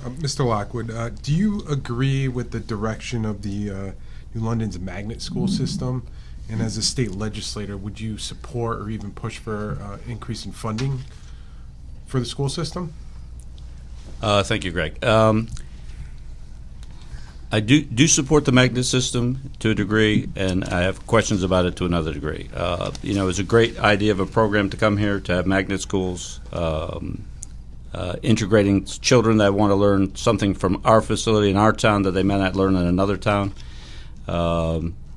Mr. Lockwood, do you agree with the direction of the New London's magnet school system? And as a state legislator, would you support or even push for increase in funding for the school system? Thank you, Greg. I do support the magnet system to a degree, and I have questions about it to another degree. It's a great idea of a program to come here to have magnet schools, integrating children that want to learn something from our facility in our town that they may not learn in another town.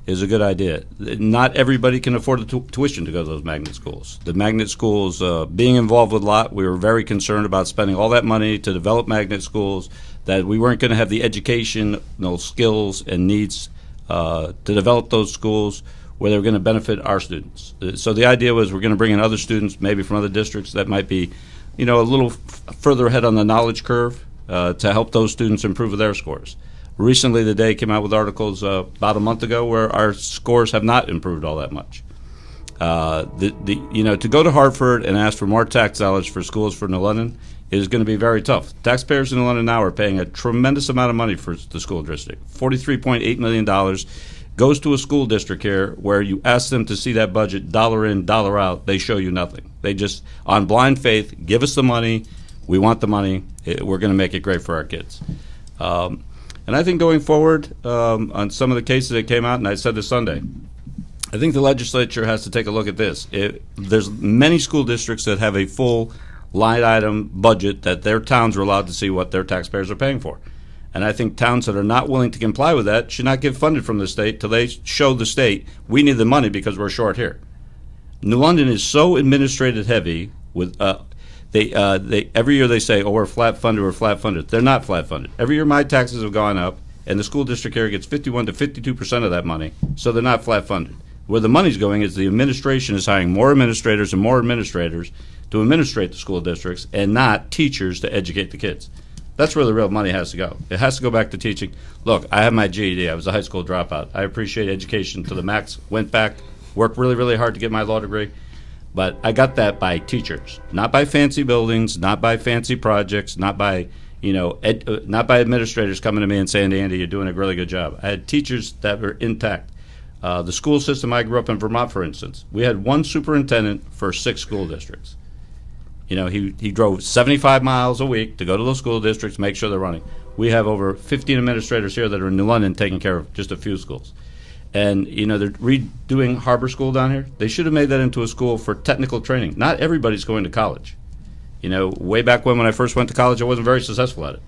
Is a good idea. Not everybody can afford the tuition to go to those magnet schools. The magnet schools, being involved with Lot, we were very concerned about spending all that money to develop magnet schools, that we weren't going to have the educational skills and needs to develop those schools where they were going to benefit our students. So the idea was we're going to bring in other students, maybe from other districts that might be, a little further ahead on the knowledge curve to help those students improve their scores. Recently, the day came out with articles about a month ago where our scores have not improved all that much. To go to Hartford and ask for more tax dollars for schools for New London is going to be very tough. Taxpayers in New London now are paying a tremendous amount of money for the school district. $43.8 million goes to a school district here where you ask them to see that budget dollar in, dollar out. They show you nothing. They just, on blind faith, give us the money. We want the money. We're going to make it great for our kids. And I think going forward on some of the cases that came out, and I said this Sunday, I think the legislature has to take a look at this. There's many school districts that have a full line item budget that their towns are allowed to see what their taxpayers are paying for. And I think towns that are not willing to comply with that should not get funded from the state till they show the state we need the money because we're short here. New London is so administrative heavy with They every year they say, oh, we're flat funded. They're not flat funded. Every year my taxes have gone up, and the school district here gets 51 to 52% of that money, so they're not flat funded. Where the money's going is the administration is hiring more administrators and more administrators to administrate the school districts and not teachers to educate the kids. That's where the real money has to go. It has to go back to teaching. Look, I have my GED. I was a high school dropout. I appreciate education to the max. Went back, worked really, really hard to get my law degree. But I got that by teachers, not by fancy buildings, not by fancy projects, not by not by administrators coming to me and saying, Andy, you're doing a really good job. I had teachers that were intact. The school system, I grew up in Vermont, for instance. We had one superintendent for 6 school districts. He drove 75 miles a week to go to those school districts, make sure they're running. We have over 15 administrators here that are in New London taking care of just a few schools. And, they're redoing Harbor School down here. They should have made that into a school for technical training. Not everybody's going to college. Way back when I first went to college, I wasn't very successful at it.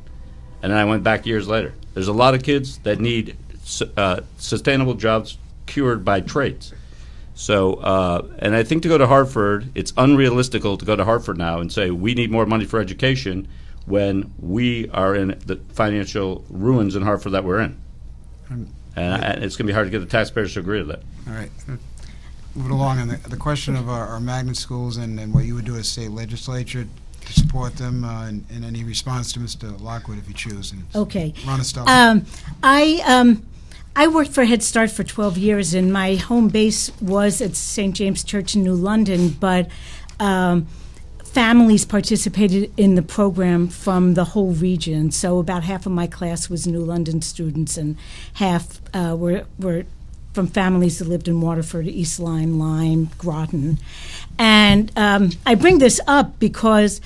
And then I went back years later. There's a lot of kids that need sustainable jobs cured by trades. So, and I think to go to Hartford, it's unrealistical to go to Hartford now and say we need more money for education when we are in the financial ruins in Hartford that we're in. And it's going to be hard to get the taxpayers to agree to that. All right. Moving along, on the question of our magnet schools and what you would do as state legislature to support them, and any response to Mr. Lockwood, if you choose. And okay. Ronna Stuller. I worked for Head Start for 12 years, and my home base was at St. James Church in New London, but families participated in the program from the whole region. So about half of my class was New London students, and half were from families that lived in Waterford, East Lyme, Groton. And I bring this up because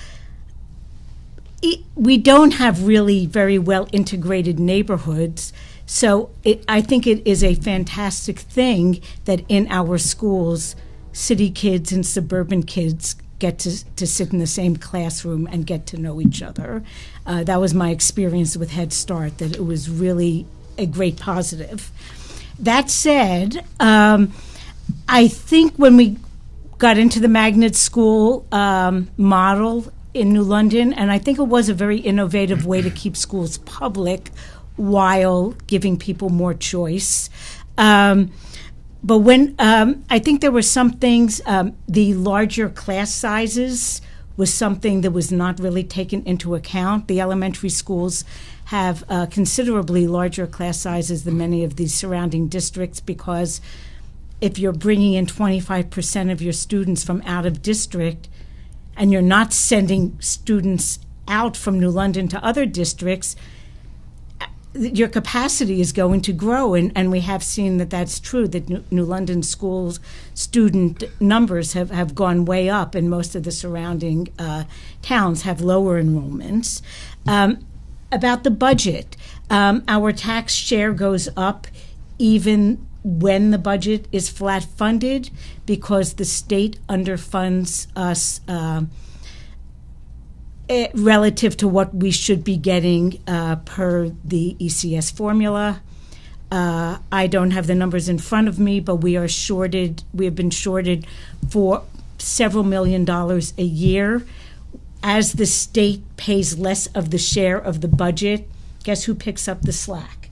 we don't have really very well integrated neighborhoods. So I think it is a fantastic thing that in our schools, city kids and suburban kids get to sit in the same classroom and get to know each other. That was my experience with Head Start, that it was really a great positive. That said, I think when we got into the magnet school model in New London, and I think it was a very innovative way to keep schools public while giving people more choice. But when I think there were some things, the larger class sizes was something that was not really taken into account. The elementary schools have considerably larger class sizes than many of the surrounding districts, because if you're bringing in 25% of your students from out of district and you're not sending students out from New London to other districts, your capacity is going to grow, and we have seen that that's true, that New London schools student numbers have gone way up, and most of the surrounding towns have lower enrollments. About the budget, our tax share goes up even when the budget is flat funded, because the state underfunds us relative to what we should be getting per the ECS formula. I don't have the numbers in front of me, but we are shorted. We have been shorted for several $1 million a year. As the state pays less of the share of the budget, guess who picks up the slack?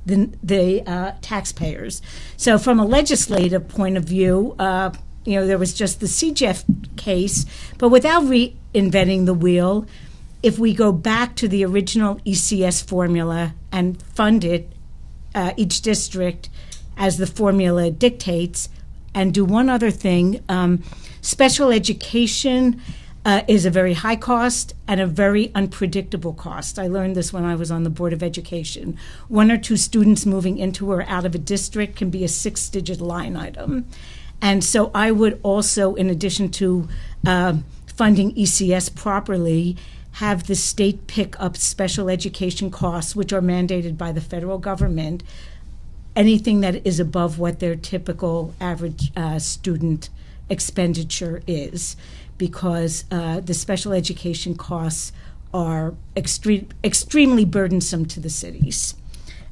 The taxpayers. So from a legislative point of view, there was just the CJEF case, but without reinventing the wheel, if we go back to the original ECS formula and fund it, each district as the formula dictates, and do one other thing, special education is a very high cost and a very unpredictable cost. I learned this when I was on the Board of Education. 1 or 2 students moving into or out of a district can be a 6-digit line item. And so I would also, in addition to funding ECS properly, have the state pick up special education costs, which are mandated by the federal government, anything that is above what their typical average student expenditure is, because the special education costs are extremely burdensome to the cities.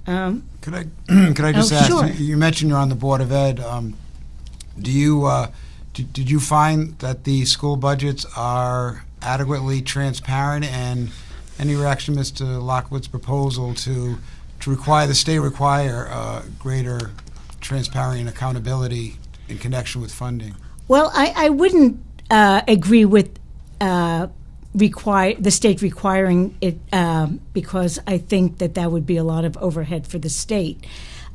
Could I just ask? Sure. You mentioned you're on the Board of Ed. Did you find that the school budgets are adequately transparent, and any reaction to Mr. Lockwood's proposal to require the state greater transparency and accountability in connection with funding? Well, I wouldn't agree with the state requiring it because I think that would be a lot of overhead for the state.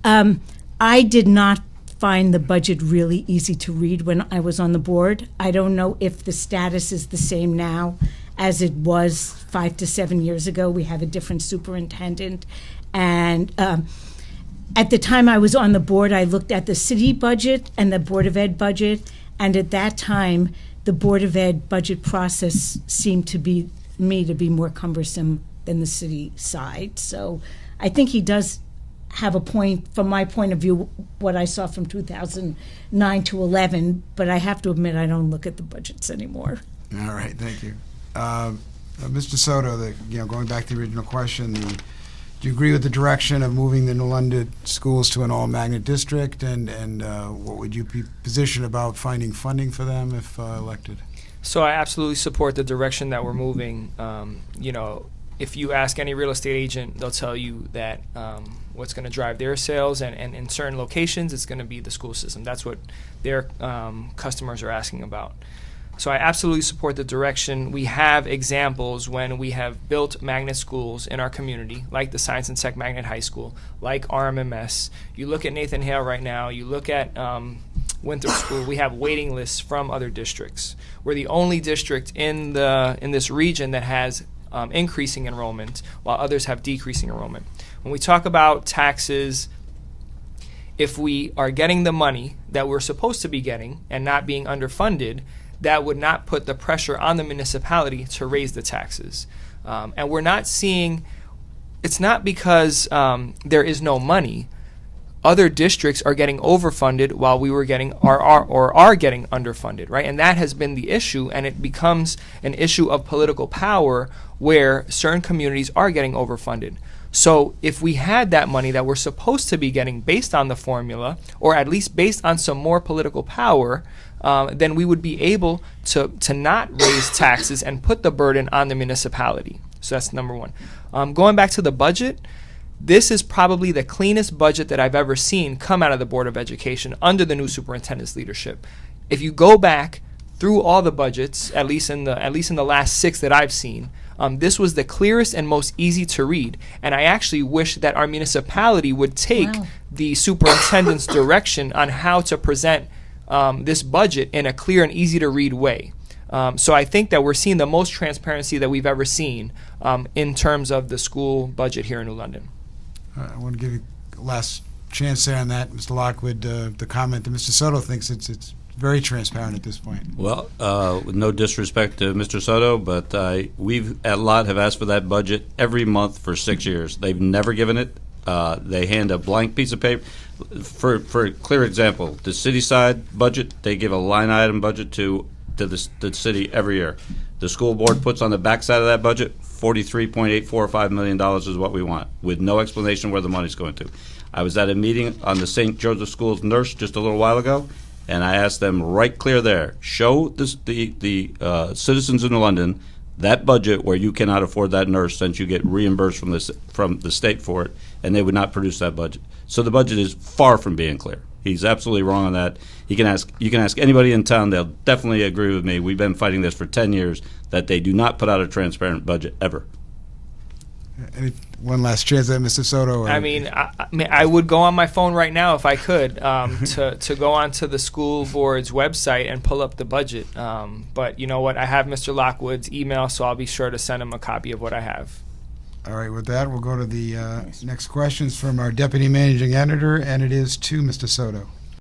I did not find the budget really easy to read when I was on the board. I don't know if the status is the same now as it was 5 to 7 years ago. We have a different superintendent. And at the time I was on the board, I looked at the city budget and the Board of Ed budget. And at that time, the Board of Ed budget process seemed to be more cumbersome than the city side. So I think he does have a point, from my point of view, what I saw from 2009 to 11, but I have to admit I don't look at the budgets anymore. All right, thank you. Mr. Soto, going back to the original question, do you agree with the direction of moving the New London schools to an all-magnet district, and what would you be positioned about finding funding for them if elected? So I absolutely support the direction that we're moving. If you ask any real estate agent, they'll tell you that what's going to drive their sales, and in certain locations, it's going to be the school system. That's what their customers are asking about. So I absolutely support the direction. We have examples when we have built magnet schools in our community, like the Science and Tech Magnet High School, like RMMS. You look at Nathan Hale right now, you look at Winthrop School, we have waiting lists from other districts. We're the only district in this region that has increasing enrollment, while others have decreasing enrollment. When we talk about taxes, if we are getting the money that we're supposed to be getting and not being underfunded, that would not put the pressure on the municipality to raise the taxes. And we're not seeing, it's not because there is no money. Other districts are getting overfunded while we were getting are getting underfunded, right? And that has been the issue, and it becomes an issue of political power where certain communities are getting overfunded. So if we had that money that we're supposed to be getting based on the formula, or at least based on some more political power, then we would be able to not raise taxes and put the burden on the municipality. So that's number one. Going back to the budget, this is probably the cleanest budget that I've ever seen come out of the Board of Education under the new superintendent's leadership. If you go back through all the budgets, at least in the last 6 that I've seen, this was the clearest and most easy to read. And I actually wish that our municipality would take the superintendent's direction on how to present this budget in a clear and easy to read way. So I think that we're seeing the most transparency that we've ever seen in terms of the school budget here in New London. I want to give you a last chance there on that, Mr. Lockwood, the comment that Mr. Soto thinks it's very transparent at this point. Well, with no disrespect to Mr. Soto, but we've at Lot have asked for that budget every month for 6 years. They've never given it. They hand a blank piece of paper. For a clear example, the city side budget, they give a line item budget to the city every year. The school board puts on the backside of that budget $43.845 million is what we want, with no explanation where the money's going to. I was at a meeting on the St. Joseph Schools nurse just a little while ago, and I asked them right clear there, show the citizens in London that budget where you cannot afford that nurse since you get reimbursed from the state for it, and they would not produce that budget. So the budget is far from being clear. He's absolutely wrong on that. You can ask anybody in town; they'll definitely agree with me. We've been fighting this for 10 years that they do not put out a transparent budget ever. One last chance at Mr. Soto. I mean, I would go on my phone right now if I could to go onto the school board's website and pull up the budget. But you know what? I have Mr. Lockwood's email, so I'll be sure to send him a copy of what I have. All right, with that, we'll go to the next questions from our Deputy Managing Editor, and it is to Mr. Soto.